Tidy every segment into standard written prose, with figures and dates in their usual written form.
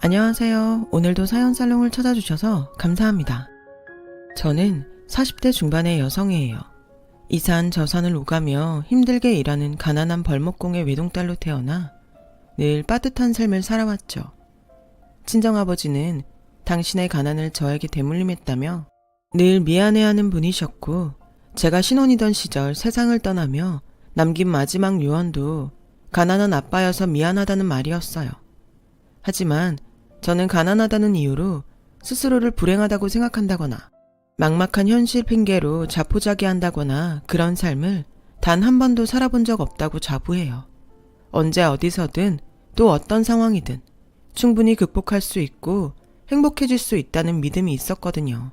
안녕하세요. 오늘도 사연살롱을 찾아주셔서 감사합니다. 저는 40대 중반의 여성이에요. 이산 저산을 오가며 힘들게 일하는 가난한 벌목공의 외동딸로 태어나 늘 빠듯한 삶을 살아왔죠. 친정아버지는 당신의 가난을 저에게 대물림했다며 늘 미안해하는 분이셨고, 제가 신혼이던 시절 세상을 떠나며 남긴 마지막 유언도 가난한 아빠여서 미안하다는 말이었어요. 하지만 저는 가난하다는 이유로 스스로를 불행하다고 생각한다거나 막막한 현실 핑계로 자포자기한다거나 그런 삶을 단 한 번도 살아본 적 없다고 자부해요. 언제 어디서든 또 어떤 상황이든 충분히 극복할 수 있고 행복해질 수 있다는 믿음이 있었거든요.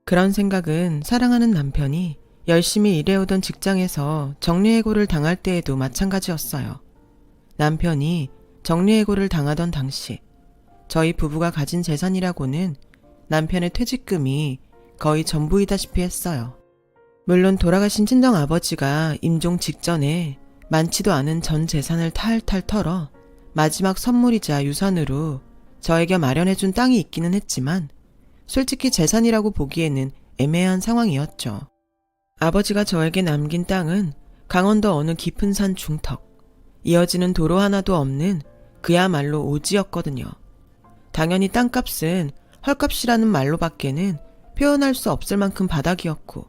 그런 생각은 사랑하는 남편이 열심히 일해오던 직장에서 정리해고를 당할 때에도 마찬가지였어요. 남편이 정리해고를 당하던 당시 저희 부부가 가진 재산이라고는 남편의 퇴직금이 거의 전부이다시피 했어요. 물론 돌아가신 친정아버지가 임종 직전에 많지도 않은 전 재산을 탈탈 털어 마지막 선물이자 유산으로 저에게 마련해준 땅이 있기는 했지만 솔직히 재산이라고 보기에는 애매한 상황이었죠. 아버지가 저에게 남긴 땅은 강원도 어느 깊은 산 중턱, 이어지는 도로 하나도 없는 그야말로 오지였거든요. 당연히 땅값은 헐값이라는 말로밖에는 표현할 수 없을 만큼 바닥이었고,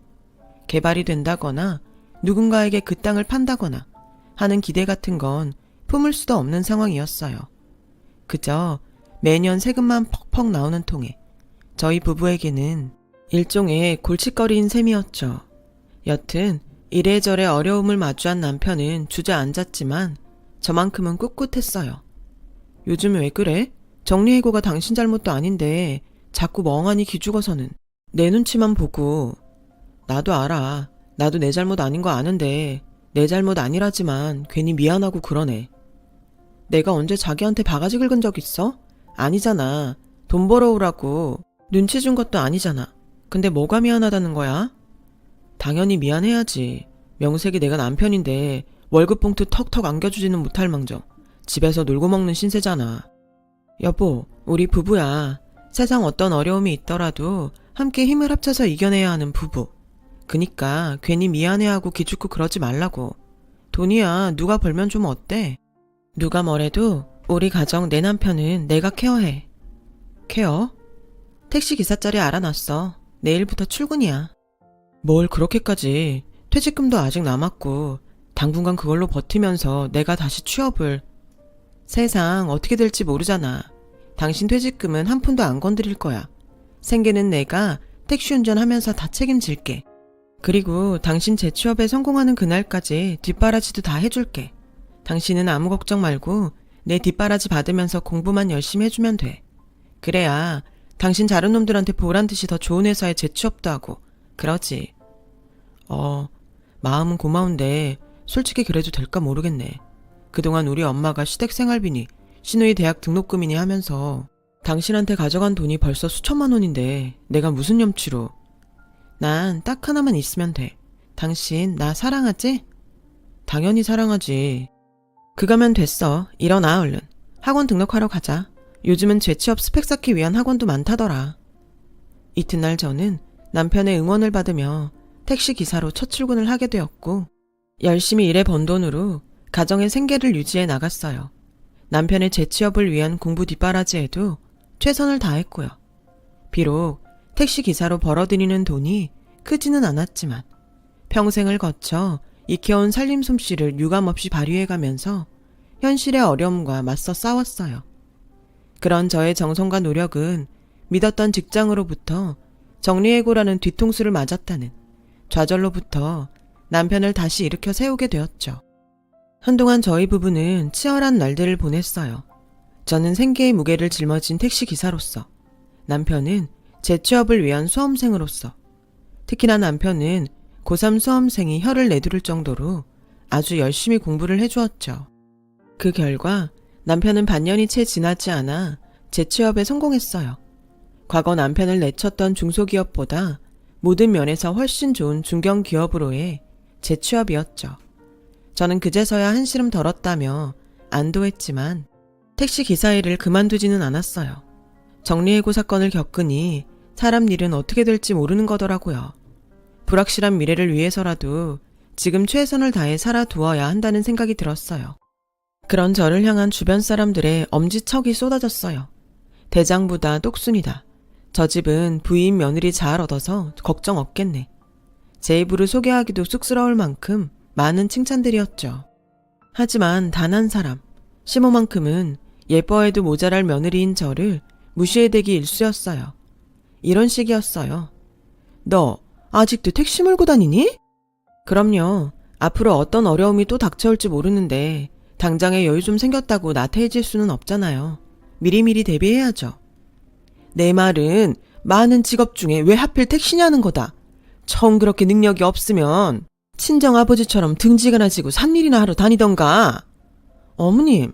개발이 된다거나 누군가에게 그 땅을 판다거나 하는 기대 같은 건 품을 수도 없는 상황이었어요. 그저 매년 세금만 퍽퍽 나오는 통에 저희 부부에게는 일종의 골칫거리인 셈이었죠. 여튼 이래저래 어려움을 마주한 남편은 주저앉았지만 저만큼은 꿋꿋했어요. 요즘 왜 그래? 정리해고가 당신 잘못도 아닌데 자꾸 멍하니 기죽어서는. 내 눈치만 보고. 나도 알아. 나도 내 잘못 아닌 거 아는데 내 잘못 아니라지만 괜히 미안하고 그러네. 내가 언제 자기한테 바가지 긁은 적 있어? 아니잖아. 돈 벌어오라고 눈치 준 것도 아니잖아. 근데 뭐가 미안하다는 거야? 당연히 미안해야지. 명색이 내가 남편인데 월급 봉투 턱턱 안겨주지는 못할 망정 집에서 놀고 먹는 신세잖아. 여보, 우리 부부야. 세상 어떤 어려움이 있더라도 함께 힘을 합쳐서 이겨내야 하는 부부. 그니까 괜히 미안해하고 기죽고 그러지 말라고. 돈이야 누가 벌면 좀 어때? 누가 뭐래도 우리 가정 내 남편은 내가 케어해. 케어? 택시 기사 자리 알아놨어. 내일부터 출근이야. 뭘 그렇게까지. 퇴직금도 아직 남았고 당분간 그걸로 버티면서 내가 다시 취업을. 세상 어떻게 될지 모르잖아. 당신 퇴직금은 한 푼도 안 건드릴 거야. 생계는 내가 택시 운전하면서 다 책임질게. 그리고 당신 재취업에 성공하는 그날까지 뒷바라지도 다 해줄게. 당신은 아무 걱정 말고 내 뒷바라지 받으면서 공부만 열심히 해주면 돼. 그래야 당신 다른 놈들한테 보란듯이 더 좋은 회사에 재취업도 하고 그러지. 마음은 고마운데 솔직히 그래도 될까 모르겠네. 그동안 우리 엄마가 시댁 생활비니 시누이 대학 등록금이니 하면서 당신한테 가져간 돈이 벌써 수천만 원인데 내가 무슨 염치로. 난 딱 하나만 있으면 돼. 당신 나 사랑하지? 당연히 사랑하지. 그거면 됐어. 일어나 얼른. 학원 등록하러 가자. 요즘은 재취업 스펙 쌓기 위한 학원도 많다더라. 이튿날 저는 남편의 응원을 받으며 택시기사로 첫 출근을 하게 되었고, 열심히 일해 번 돈으로 가정의 생계를 유지해 나갔어요. 남편의 재취업을 위한 공부 뒷바라지에도 최선을 다했고요. 비록 택시기사로 벌어들이는 돈이 크지는 않았지만 평생을 거쳐 익혀온 살림 솜씨를 유감없이 발휘해가면서 현실의 어려움과 맞서 싸웠어요. 그런 저의 정성과 노력은 믿었던 직장으로부터 정리해고라는 뒤통수를 맞았다는 좌절로부터 남편을 다시 일으켜 세우게 되었죠. 한동안 저희 부부는 치열한 날들을 보냈어요. 저는 생계의 무게를 짊어진 택시기사로서, 남편은 재취업을 위한 수험생으로서, 특히나 남편은 고3 수험생이 혀를 내두를 정도로 아주 열심히 공부를 해주었죠. 그 결과 남편은 반년이 채 지나지 않아 재취업에 성공했어요. 과거 남편을 내쳤던 중소기업보다 모든 면에서 훨씬 좋은 중견기업으로의 재취업이었죠. 저는 그제서야 한시름 덜었다며 안도했지만 택시 기사 일을 그만두지는 않았어요. 정리해고 사건을 겪으니 사람 일은 어떻게 될지 모르는 거더라고요. 불확실한 미래를 위해서라도 지금 최선을 다해 살아두어야 한다는 생각이 들었어요. 그런 저를 향한 주변 사람들의 엄지척이 쏟아졌어요. 대장부다 똑순이다. 저 집은 부인 며느리 잘 얻어서 걱정 없겠네. 제 입으로 소개하기도 쑥스러울 만큼 많은 칭찬들이었죠. 하지만 단 한 사람, 시모만큼은 예뻐해도 모자랄 며느리인 저를 무시해대기 일쑤였어요. 이런 식이었어요. 너 아직도 택시 몰고 다니니? 그럼요. 앞으로 어떤 어려움이 또 닥쳐올지 모르는데 당장에 여유 좀 생겼다고 나태해질 수는 없잖아요. 미리미리 대비해야죠. 내 말은 많은 직업 중에 왜 하필 택시냐는 거다. 처음 그렇게 능력이 없으면 친정아버지처럼 등지거나 지고 산일이나 하러 다니던가. 어머님,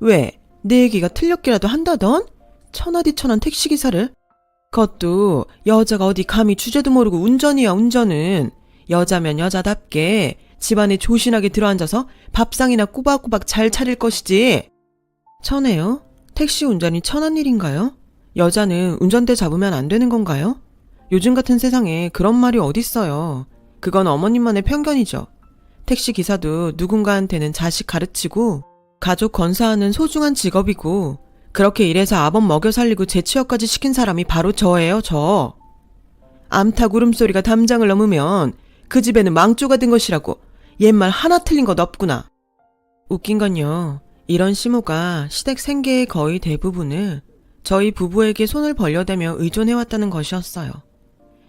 왜 내 얘기가 틀렸기라도 한다던? 천하디천한 택시기사를? 그것도 여자가 어디 감히 주제도 모르고 운전이야 운전은. 여자면 여자답게 집안에 조신하게 들어앉아서 밥상이나 꼬박꼬박 잘 차릴 것이지. 천해요? 택시 운전이 천한 일인가요? 여자는 운전대 잡으면 안 되는 건가요? 요즘 같은 세상에 그런 말이 어딨어요. 그건 어머님만의 편견이죠. 택시 기사도 누군가한테는 자식 가르치고 가족 건사하는 소중한 직업이고 그렇게 일해서 아범 먹여 살리고 재취업까지 시킨 사람이 바로 저예요, 저. 암탉 울음소리가 담장을 넘으면 그 집에는 망조가 든 것이라고 옛말 하나 틀린 것 없구나. 웃긴 건요. 이런 시모가 시댁 생계의 거의 대부분을 저희 부부에게 손을 벌려대며 의존해왔다는 것이었어요.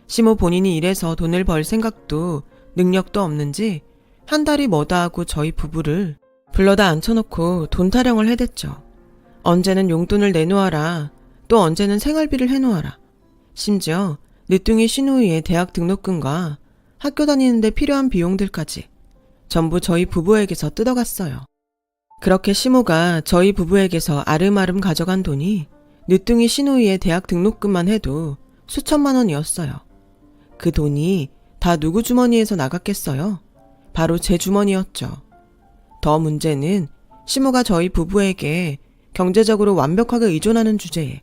시모 본인이 일해서 돈을 벌 생각도 능력도 없는지 한 달이 뭐다 하고 저희 부부를 불러다 앉혀놓고 돈 타령을 해댔죠. 언제는 용돈을 내놓아라. 또 언제는 생활비를 해놓아라. 심지어 늦둥이 시누이의 대학 등록금과 학교 다니는데 필요한 비용들까지 전부 저희 부부에게서 뜯어갔어요. 그렇게 시모가 저희 부부에게서 아름아름 가져간 돈이 늦둥이 시누이의 대학 등록금만 해도 수천만 원이었어요. 그 돈이 다 누구 주머니에서 나갔겠어요? 바로 제 주머니였죠. 더 문제는 시모가 저희 부부에게 경제적으로 완벽하게 의존하는 주제에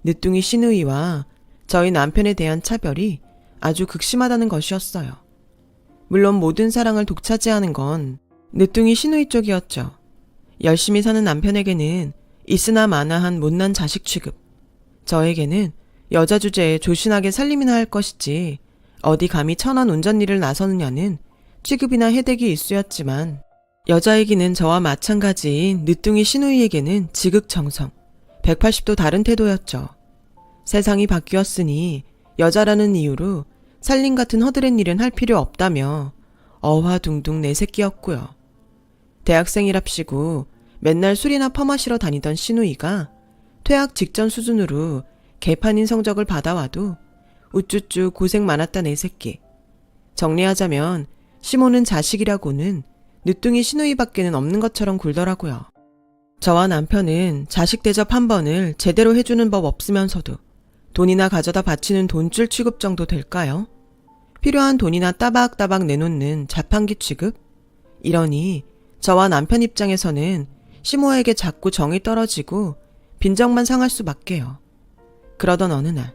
늦둥이 시누이와 저희 남편에 대한 차별이 아주 극심하다는 것이었어요. 물론 모든 사랑을 독차지하는 건 늦둥이 시누이 쪽이었죠. 열심히 사는 남편에게는 있으나 마나한 못난 자식 취급, 저에게는 여자 주제에 조신하게 살림이나 할 것이지 어디 감히 천한 운전일을 나서느냐는 취급이나 혜택이 일쑤였지만 여자이기는 저와 마찬가지인 늦둥이 시누이에게는 지극정성, 180도 다른 태도였죠. 세상이 바뀌었으니 여자라는 이유로 살림 같은 허드렛 일은 할 필요 없다며 어화둥둥 내 새끼였고요. 대학생이랍시고 맨날 술이나 퍼마시러 다니던 시누이가 퇴학 직전 수준으로 개판인 성적을 받아와도 우쭈쭈 고생 많았다 내 새끼. 정리하자면 시모는 자식이라고는 늦둥이 시누이밖에는 없는 것처럼 굴더라고요. 저와 남편은 자식 대접 한 번을 제대로 해주는 법 없으면서도 돈이나 가져다 바치는 돈줄 취급 정도 될까요? 필요한 돈이나 따박따박 내놓는 자판기 취급? 이러니 저와 남편 입장에서는 시모에게 자꾸 정이 떨어지고 빈정만 상할 수밖에요. 그러던 어느 날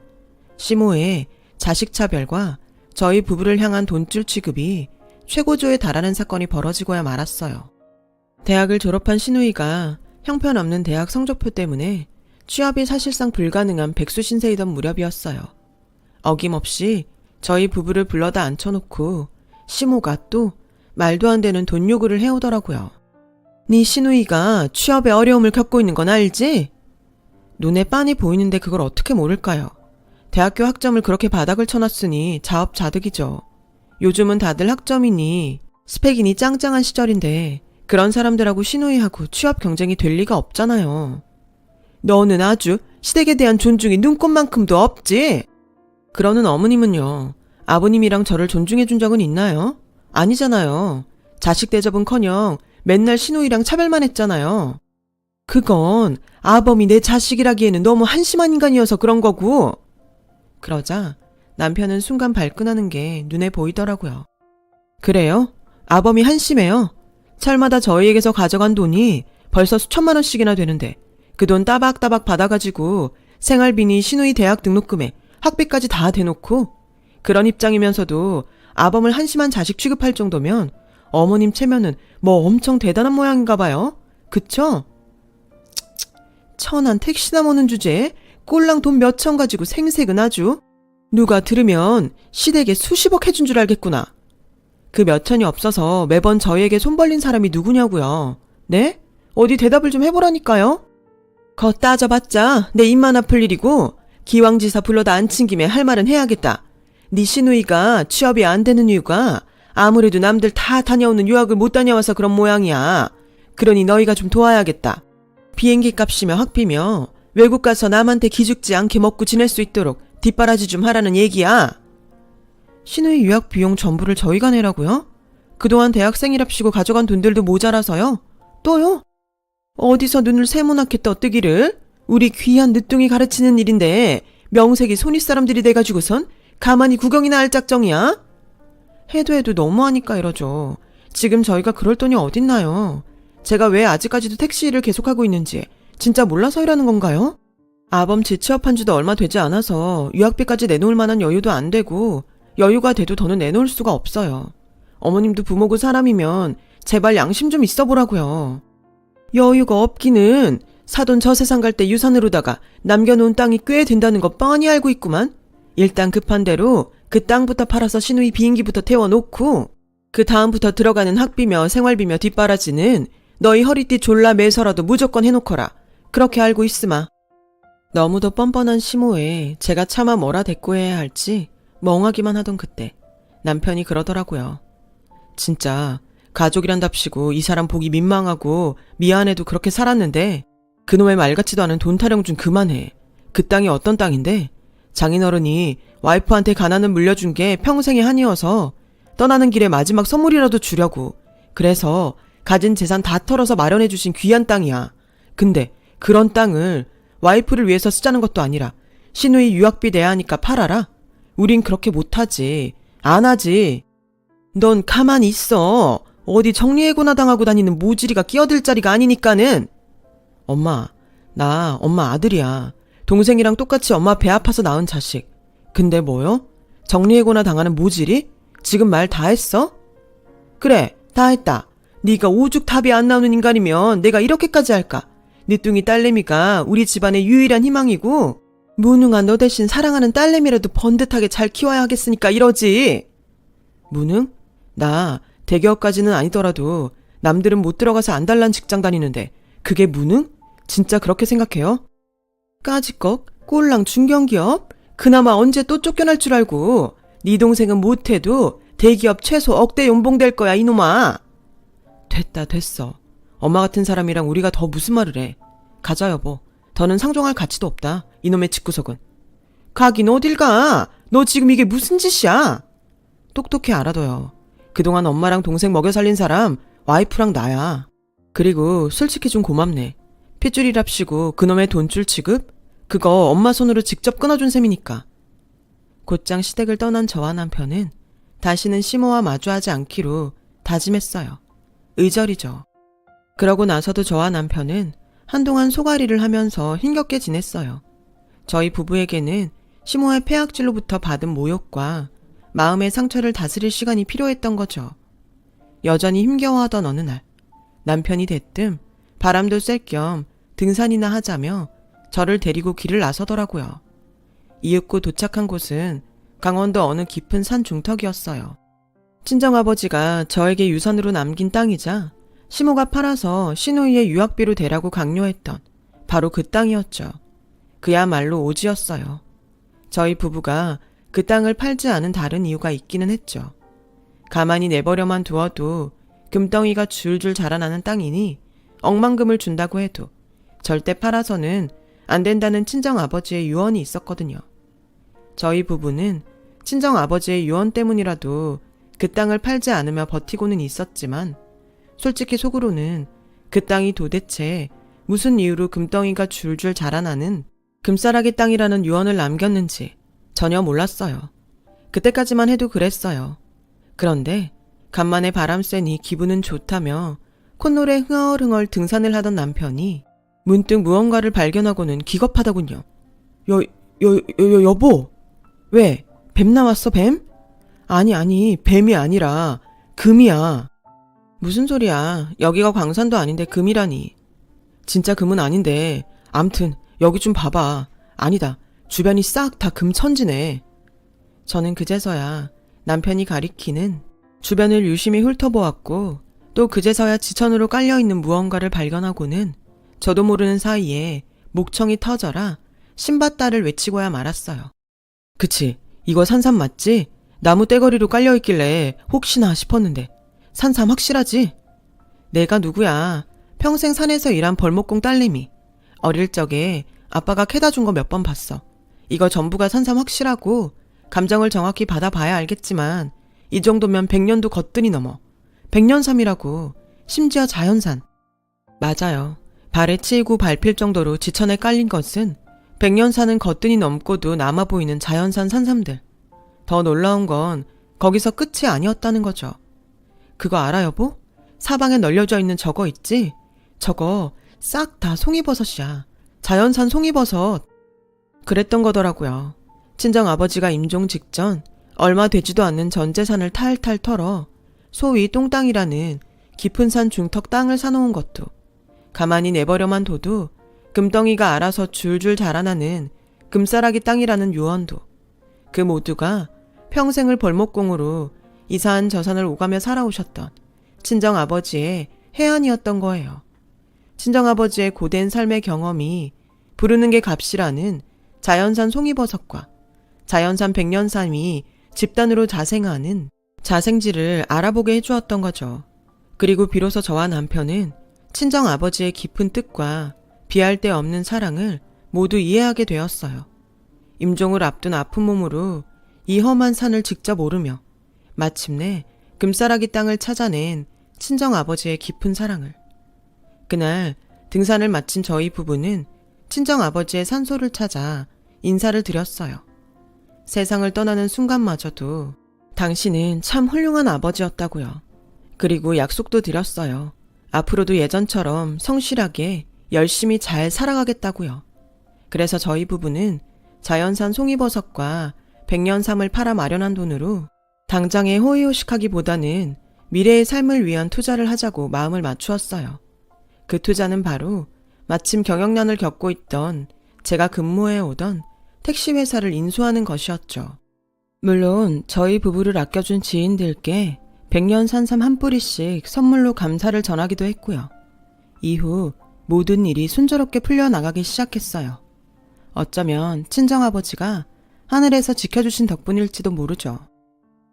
시모의 자식 차별과 저희 부부를 향한 돈줄 취급이 최고조에 달하는 사건이 벌어지고야 말았어요. 대학을 졸업한 시누이가 형편없는 대학 성적표 때문에 취업이 사실상 불가능한 백수신세이던 무렵이었어요. 어김없이 저희 부부를 불러다 앉혀놓고 시모가 또 말도 안 되는 돈 요구를 해오더라고요. 네 시누이가 취업에 어려움을 겪고 있는 건 알지? 눈에 빤히 보이는데 그걸 어떻게 모를까요? 대학교 학점을 그렇게 바닥을 쳐놨으니 자업자득이죠. 요즘은 다들 학점이니 스펙이니 짱짱한 시절인데 그런 사람들하고 시누이하고 취업 경쟁이 될 리가 없잖아요. 너는 아주 시댁에 대한 존중이 눈꽃만큼도 없지? 그러는 어머님은요. 아버님이랑 저를 존중해 준 적은 있나요? 아니잖아요. 자식 대접은커녕 맨날 시누이랑 차별만 했잖아요. 그건 아범이 내 자식이라기에는 너무 한심한 인간이어서 그런 거고. 그러자 남편은 순간 발끈하는 게 눈에 보이더라고요. 그래요? 아범이 한심해요? 철마다 저희에게서 가져간 돈이 벌써 수천만 원씩이나 되는데 그 돈 따박따박 받아가지고 생활비니 시누이 대학 등록금에 학비까지 다 대놓고 그런 입장이면서도 아범을 한심한 자식 취급할 정도면 어머님 체면은 뭐 엄청 대단한 모양인가 봐요. 그쵸? 천한 택시나 모는 주제에 꼴랑 돈 몇천 가지고 생색은 아주. 누가 들으면 시댁에 수십억 해준 줄 알겠구나. 그 몇천이 없어서 매번 저희에게 손 벌린 사람이 누구냐고요. 네? 어디 대답을 좀 해보라니까요. 거 따져봤자 내 입만 아플 일이고 기왕지사 불러다 앉힌 김에 할 말은 해야겠다. 네 시누이가 취업이 안 되는 이유가 아무래도 남들 다 다녀오는 유학을 못 다녀와서 그런 모양이야. 그러니 너희가 좀 도와야겠다. 비행기 값이며 학비며 외국 가서 남한테 기죽지 않게 먹고 지낼 수 있도록 뒷바라지 좀 하라는 얘기야. 시누이 유학 비용 전부를 저희가 내라고요? 그동안 대학생이랍시고 가져간 돈들도 모자라서요? 또요? 어디서 눈을 세모나게 떠뜨기를? 우리 귀한 늦둥이 가르치는 일인데 명색이 손윗 사람들이 돼가지고선 가만히 구경이나 할 짝정이야? 해도 너무하니까 이러죠. 지금 저희가 그럴 돈이 어딨나요? 제가 왜 아직까지도 택시 일을 계속하고 있는지 진짜 몰라서 이러는 건가요? 아범 재취업한 지도 얼마 되지 않아서 유학비까지 내놓을 만한 여유도 안 되고 여유가 돼도 더는 내놓을 수가 없어요. 어머님도 부모고 사람이면 제발 양심 좀 있어 보라고요. 여유가 없기는 사돈 저 세상 갈 때 유산으로다가 남겨놓은 땅이 꽤 된다는 거 뻔히 알고 있구만. 일단 급한 대로 그 땅부터 팔아서 시누이 비행기부터 태워놓고 그 다음부터 들어가는 학비며 생활비며 뒷바라지는 너희 허리띠 졸라 매서라도 무조건 해놓거라. 그렇게 알고 있으마. 너무도 뻔뻔한 시모에 제가 차마 뭐라 대꾸해야 할지 멍하기만 하던 그때 남편이 그러더라고요. 진짜 가족이란답시고 이 사람 보기 민망하고 미안해도 그렇게 살았는데 그놈의 말 같지도 않은 돈 타령 좀 그만해. 그 땅이 어떤 땅인데 장인어른이 와이프한테 가난을 물려준 게 평생의 한이어서 떠나는 길에 마지막 선물이라도 주려고 그래서 가진 재산 다 털어서 마련해 주신 귀한 땅이야. 근데 그런 땅을 와이프를 위해서 쓰자는 것도 아니라 시누이 유학비 내야 하니까 팔아라? 우린 그렇게 못하지. 안 하지. 넌 가만히 있어. 어디 정리해고나 당하고 다니는 모지리가 끼어들 자리가 아니니까는. 엄마, 나 엄마 아들이야. 동생이랑 똑같이 엄마 배 아파서 낳은 자식. 근데 뭐요? 정리해고나 당하는 모지리? 지금 말 다 했어? 그래, 다 했다. 네가 오죽 답이 안 나오는 인간이면 내가 이렇게까지 할까? 늦둥이 딸내미가 우리 집안의 유일한 희망이고 무능한 너 대신 사랑하는 딸내미라도 번듯하게 잘 키워야 하겠으니까 이러지. 무능? 나 대기업까지는 아니더라도 남들은 못 들어가서 안달난 직장 다니는데 그게 무능? 진짜 그렇게 생각해요? 까짓것 꼴랑 중견기업? 그나마 언제 또 쫓겨날 줄 알고. 네 동생은 못해도 대기업 최소 억대 연봉 될 거야 이놈아. 됐어. 엄마 같은 사람이랑 우리가 더 무슨 말을 해. 가자 여보. 더는 상종할 가치도 없다. 이놈의 집구석은. 가긴 어딜 가. 너 지금 이게 무슨 짓이야. 똑똑히 알아둬요. 그동안 엄마랑 동생 먹여 살린 사람 와이프랑 나야. 그리고 솔직히 좀 고맙네. 핏줄이랍시고 그놈의 돈줄 취급? 그거 엄마 손으로 직접 끊어준 셈이니까. 곧장 시댁을 떠난 저와 남편은 다시는 시모와 마주하지 않기로 다짐했어요. 의절이죠. 그러고 나서도 저와 남편은 한동안 소가리를 하면서 힘겹게 지냈어요. 저희 부부에게는 시모의 폐악질로부터 받은 모욕과 마음의 상처를 다스릴 시간이 필요했던 거죠. 여전히 힘겨워하던 어느 날 남편이 대뜸 바람도 쐴 겸 등산이나 하자며 저를 데리고 길을 나서더라고요. 이윽고 도착한 곳은 강원도 어느 깊은 산 중턱이었어요. 친정아버지가 저에게 유산으로 남긴 땅이자 시모가 팔아서 시누이의 유학비로 대라고 강요했던 바로 그 땅이었죠. 그야말로 오지였어요. 저희 부부가 그 땅을 팔지 않은 다른 이유가 있기는 했죠. 가만히 내버려만 두어도 금덩이가 줄줄 자라나는 땅이니 억만금을 준다고 해도 절대 팔아서는 안 된다는 친정아버지의 유언이 있었거든요. 저희 부부는 친정아버지의 유언 때문이라도 그 땅을 팔지 않으며 버티고는 있었지만 솔직히 속으로는 그 땅이 도대체 무슨 이유로 금덩이가 줄줄 자라나는 금싸라기 땅이라는 유언을 남겼는지 전혀 몰랐어요. 그때까지만 해도 그랬어요. 그런데 간만에 바람 쐬니 기분은 좋다며 콧노래 흥얼흥얼 등산을 하던 남편이 문득 무언가를 발견하고는 기겁하더군요. 여보. 왜? 뱀 나왔어, 뱀? 아니, 뱀이 아니라 금이야. 무슨 소리야. 여기가 광산도 아닌데 금이라니. 진짜 금은 아닌데. 암튼 여기 좀 봐봐. 아니다. 주변이 싹 다 금천지네. 저는 그제서야 남편이 가리키는 주변을 유심히 훑어보았고 또 그제서야 지천으로 깔려있는 무언가를 발견하고는 저도 모르는 사이에 목청이 터져라 신밧달을 외치고야 말았어요. 그치, 이거 산삼 맞지? 나무 떼거리로 깔려있길래 혹시나 싶었는데 산삼 확실하지? 내가 누구야? 평생 산에서 일한 벌목공 딸내미. 어릴 적에 아빠가 캐다 준 거 몇 번 봤어. 이거 전부가 산삼 확실하고 감정을 정확히 받아봐야 알겠지만 이 정도면 100년도 거뜬히 넘어. 백년삼이라고. 심지어 자연산. 맞아요. 발에 치이고 밟힐 정도로 지천에 깔린 것은 백년산은 거뜬히 넘고도 남아 보이는 자연산 산삼들. 더 놀라운 건 거기서 끝이 아니었다는 거죠. 그거 알아 여보? 사방에 널려져 있는 저거 있지? 저거 싹 다 송이버섯이야. 자연산 송이버섯. 그랬던 거더라고요. 친정아버지가 임종 직전 얼마 되지도 않는 전 재산을 탈탈 털어 소위 똥땅이라는 깊은 산 중턱 땅을 사놓은 것도 가만히 내버려만 둬도 금덩이가 알아서 줄줄 자라나는 금싸라기 땅이라는 유언도 그 모두가 평생을 벌목공으로 이 산 저 산을 오가며 살아오셨던 친정아버지의 해안이었던 거예요. 친정아버지의 고된 삶의 경험이 부르는 게 값이라는 자연산 송이버섯과 자연산 백년삼이 집단으로 자생하는 자생지를 알아보게 해주었던 거죠. 그리고 비로소 저와 남편은 친정아버지의 깊은 뜻과 비할 데 없는 사랑을 모두 이해하게 되었어요. 임종을 앞둔 아픈 몸으로 이 험한 산을 직접 오르며 마침내 금싸라기 땅을 찾아낸 친정아버지의 깊은 사랑을. 그날 등산을 마친 저희 부부는 친정아버지의 산소를 찾아 인사를 드렸어요. 세상을 떠나는 순간마저도 당신은 참 훌륭한 아버지였다고요. 그리고 약속도 드렸어요. 앞으로도 예전처럼 성실하게 열심히 잘 살아가겠다고요. 그래서 저희 부부는 자연산 송이버섯과 백년삼을 팔아 마련한 돈으로 당장에 호의호식하기보다는 미래의 삶을 위한 투자를 하자고 마음을 맞추었어요. 그 투자는 바로 마침 경영난을 겪고 있던 제가 근무해 오던 택시회사를 인수하는 것이었죠. 물론 저희 부부를 아껴준 지인들께 백년 산삼 한 뿌리씩 선물로 감사를 전하기도 했고요. 이후 모든 일이 순조롭게 풀려나가기 시작했어요. 어쩌면 친정아버지가 하늘에서 지켜주신 덕분일지도 모르죠.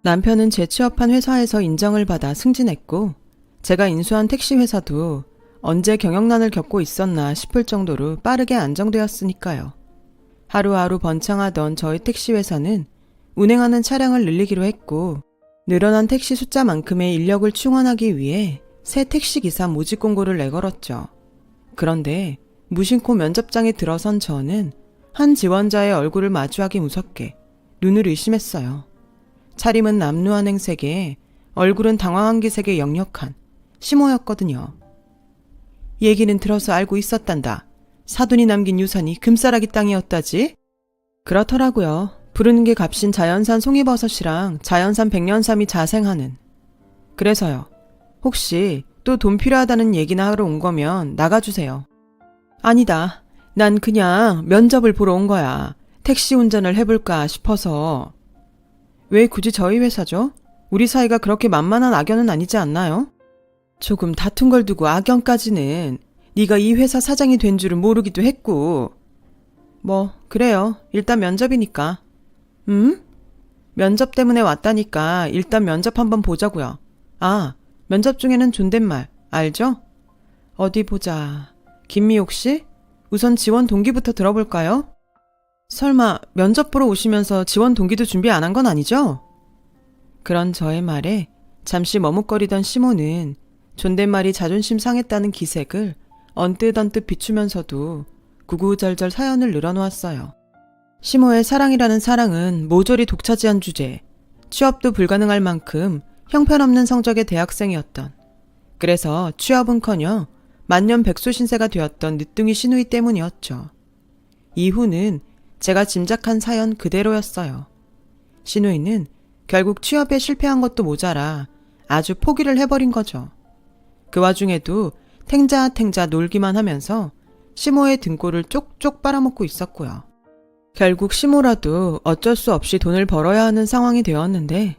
남편은 재취업한 회사에서 인정을 받아 승진했고 제가 인수한 택시회사도 언제 경영난을 겪고 있었나 싶을 정도로 빠르게 안정되었으니까요. 하루하루 번창하던 저희 택시회사는 운행하는 차량을 늘리기로 했고 늘어난 택시 숫자만큼의 인력을 충원하기 위해 새 택시기사 모집 공고를 내걸었죠. 그런데 무심코 면접장에 들어선 저는 한 지원자의 얼굴을 마주하기 무섭게 눈을 의심했어요. 차림은 남루한 행색에 얼굴은 당황한 기색에 역력한 시모였거든요. 얘기는 들어서 알고 있었단다. 사돈이 남긴 유산이 금싸라기 땅이었다지? 그렇더라고요. 부르는 게 값인 자연산 송이버섯이랑 자연산 백년삼이 자생하는. 그래서요. 혹시 또 돈 필요하다는 얘기나 하러 온 거면 나가주세요. 아니다. 난 그냥 면접을 보러 온 거야. 택시 운전을 해볼까 싶어서. 왜 굳이 저희 회사죠? 우리 사이가 그렇게 만만한 악연은 아니지 않나요? 조금 다툰 걸 두고 악연까지는. 네가 이 회사 사장이 된 줄은 모르기도 했고. 뭐 그래요. 일단 면접이니까. 면접 때문에 왔다니까 일단 면접 한번 보자고요. 아, 면접 중에는 존댓말 알죠? 어디 보자. 김미옥 씨? 우선 지원 동기부터 들어볼까요? 설마 면접 보러 오시면서 지원 동기도 준비 안 한 건 아니죠? 그런 저의 말에 잠시 머뭇거리던 시모는 존댓말이 자존심 상했다는 기색을 언뜻 비추면서도 구구절절 사연을 늘어놓았어요. 시모의 사랑이라는 사랑은 모조리 독차지한 주제, 취업도 불가능할 만큼 형편없는 성적의 대학생이었던. 그래서 취업은커녕 만년백수 신세가 되었던 늦둥이 신우이 때문이었죠. 이후는 제가 짐작한 사연 그대로였어요. 신우이는 결국 취업에 실패한 것도 모자라 아주 포기를 해버린 거죠. 그 와중에도 탱자탱자 놀기만 하면서 시모의 등골을 쪽쪽 빨아먹고 있었고요. 결국 시모라도 어쩔 수 없이 돈을 벌어야 하는 상황이 되었는데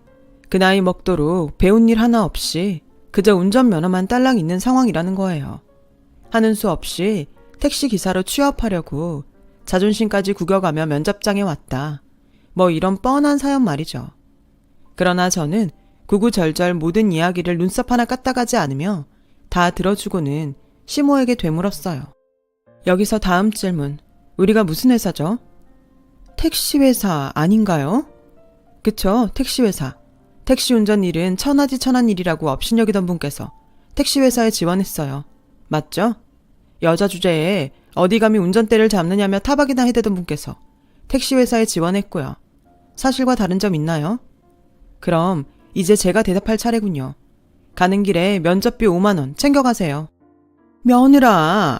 그 나이 먹도록 배운 일 하나 없이 그저 운전면허만 딸랑 있는 상황이라는 거예요. 하는 수 없이 택시기사로 취업하려고 자존심까지 구겨가며 면접장에 왔다. 뭐 이런 뻔한 사연 말이죠. 그러나 저는 구구절절 모든 이야기를 눈썹 하나 까딱하지 않으며 다 들어주고는 시모에게 되물었어요. 여기서 다음 질문. 우리가 무슨 회사죠? 택시회사 아닌가요? 그쵸, 택시회사. 택시 운전 일은 천하지 천한 일이라고 업신여기던 분께서 택시회사에 지원했어요. 맞죠? 여자 주제에 어디 감히 운전대를 잡느냐며 타박이나 해대던 분께서 택시회사에 지원했고요. 사실과 다른 점 있나요? 그럼 이제 제가 대답할 차례군요. 가는 길에 면접비 5만 원 챙겨가세요. 며느라!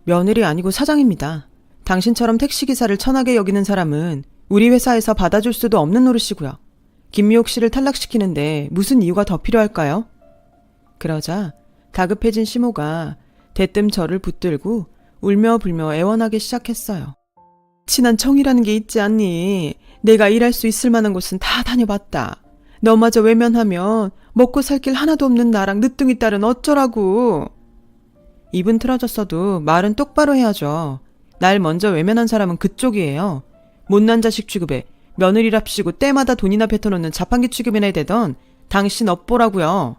며느리 아니고 사장입니다. 당신처럼 택시기사를 천하게 여기는 사람은 우리 회사에서 받아줄 수도 없는 노릇이고요. 김미옥 씨를 탈락시키는데 무슨 이유가 더 필요할까요? 그러자 다급해진 시모가 대뜸 저를 붙들고 울며 불며 애원하기 시작했어요. 친한 정이라는 게 있지 않니? 내가 일할 수 있을 만한 곳은 다 다녀봤다. 너마저 외면하면 먹고 살 길 하나도 없는 나랑 늦둥이 딸은 어쩌라고. 입은 틀어졌어도 말은 똑바로 해야죠. 날 먼저 외면한 사람은 그쪽이에요. 못난 자식 취급에 며느리랍시고 때마다 돈이나 뱉어놓는 자판기 취급이나 대던 당신 업보라고요.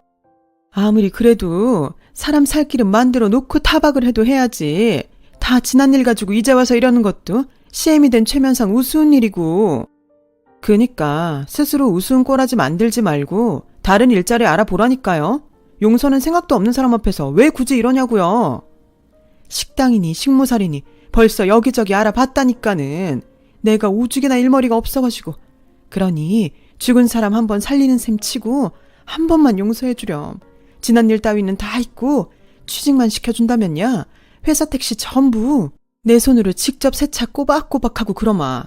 아무리 그래도 사람 살 길은 만들어 놓고 타박을 해도 해야지. 다 지난 일 가지고 이제 와서 이러는 것도 CM이 된 최면상 우스운 일이고. 그니까 스스로 우스운 꼬라지 만들지 말고 다른 일자리 알아보라니까요. 용서는 생각도 없는 사람 앞에서 왜 굳이 이러냐고요. 식당이니 식모살이니 벌써 여기저기 알아봤다니까는. 내가 오죽이나 일머리가 없어가지고. 그러니 죽은 사람 한번 살리는 셈 치고 한 번만 용서해주렴. 지난 일 따위는 다 잊고 취직만 시켜준다면야 회사 택시 전부 내 손으로 직접 세차 꼬박꼬박하고 그러마.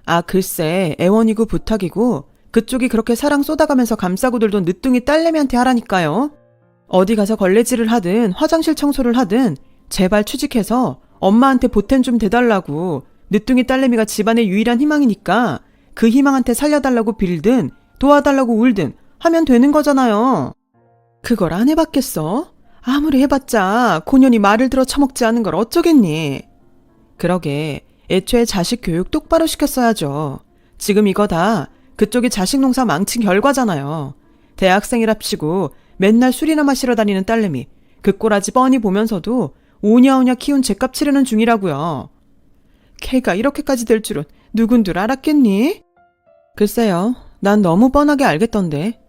아 글쎄 애원이고 부탁이고 그쪽이 그렇게 사랑 쏟아가면서 감싸고 들던 늦둥이 딸내미한테 하라니까요. 어디 가서 걸레질을 하든 화장실 청소를 하든 제발 취직해서 엄마한테 보탬 좀 대달라고. 늦둥이 딸내미가 집안의 유일한 희망이니까 그 희망한테 살려달라고 빌든 도와달라고 울든 하면 되는 거잖아요. 그걸 안 해봤겠어? 아무리 해봤자 고년이 말을 들어 처먹지 않은 걸 어쩌겠니? 그러게 애초에 자식 교육 똑바로 시켰어야죠. 지금 이거 다 그쪽이 자식 농사 망친 결과잖아요. 대학생이랍시고 맨날 술이나 마시러 다니는 딸내미 그 꼬라지 뻔히 보면서도 오냐오냐 키운 죗값 치르는 중이라고요. 걔가 이렇게까지 될 줄은 누군들 알았겠니? 글쎄요. 난 너무 뻔하게 알겠던데.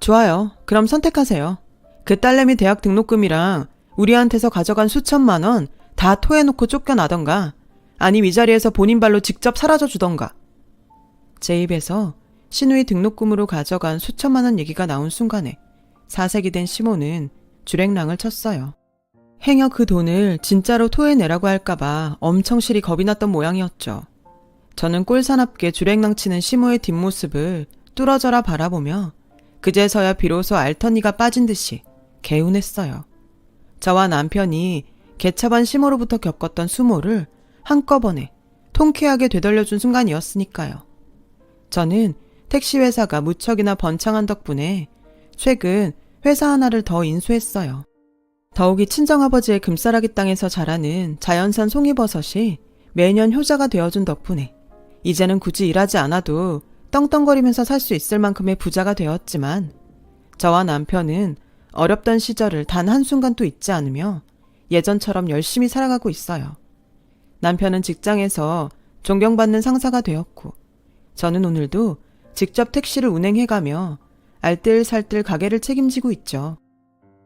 좋아요. 그럼 선택하세요. 그 딸내미 대학 등록금이랑 우리한테서 가져간 수천만 원 다 토해놓고 쫓겨나던가 아니 위자리에서 본인 발로 직접 사라져 주던가. 제 입에서 신우이 등록금으로 가져간 수천만 원 얘기가 나온 순간에 사색이 된 시모는 주랭랑을 쳤어요. 행여 그 돈을 진짜로 토해내라고 할까봐 엄청 실이 겁이 났던 모양이었죠. 저는 꼴사납게 주랭랑 치는 시모의 뒷모습을 뚫어져라 바라보며 그제서야 비로소 알턴니가 빠진 듯이 개운했어요. 저와 남편이 개차반 시모로부터 겪었던 수모를 한꺼번에 통쾌하게 되돌려준 순간이었으니까요. 저는 택시회사가 무척이나 번창한 덕분에 최근 회사 하나를 더 인수했어요. 더욱이 친정아버지의 금싸라기 땅에서 자라는 자연산 송이버섯이 매년 효자가 되어준 덕분에 이제는 굳이 일하지 않아도 떵떵거리면서 살 수 있을 만큼의 부자가 되었지만 저와 남편은 어렵던 시절을 단 한순간도 잊지 않으며 예전처럼 열심히 살아가고 있어요. 남편은 직장에서 존경받는 상사가 되었고 저는 오늘도 직접 택시를 운행해가며 알뜰살뜰 가게를 책임지고 있죠.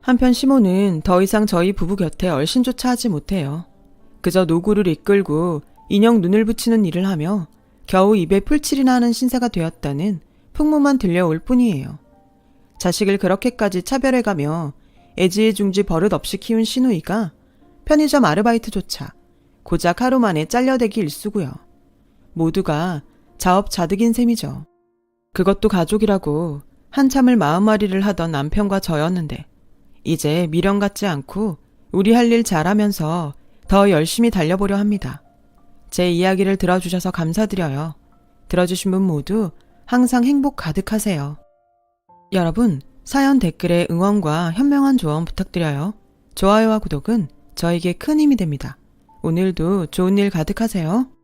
한편 시모는 더 이상 저희 부부 곁에 얼씬조차 하지 못해요. 그저 노구를 이끌고 인형 눈을 붙이는 일을 하며 겨우 입에 풀칠이나 하는 신세가 되었다는 풍문만 들려올 뿐이에요. 자식을 그렇게까지 차별해가며 애지중지 버릇없이 키운 시누이가 편의점 아르바이트조차 고작 하루 만에 잘려대기 일쑤고요. 모두가 자업자득인 셈이죠. 그것도 가족이라고 한참을 마음앓이를 하던 남편과 저였는데 이제 미련 갖지 않고 우리 할 일 잘하면서 더 열심히 달려보려 합니다. 제 이야기를 들어주셔서 감사드려요. 들어주신 분 모두 항상 행복 가득하세요. 여러분, 사연 댓글에 응원과 현명한 조언 부탁드려요. 좋아요와 구독은 저에게 큰 힘이 됩니다. 오늘도 좋은 일 가득하세요.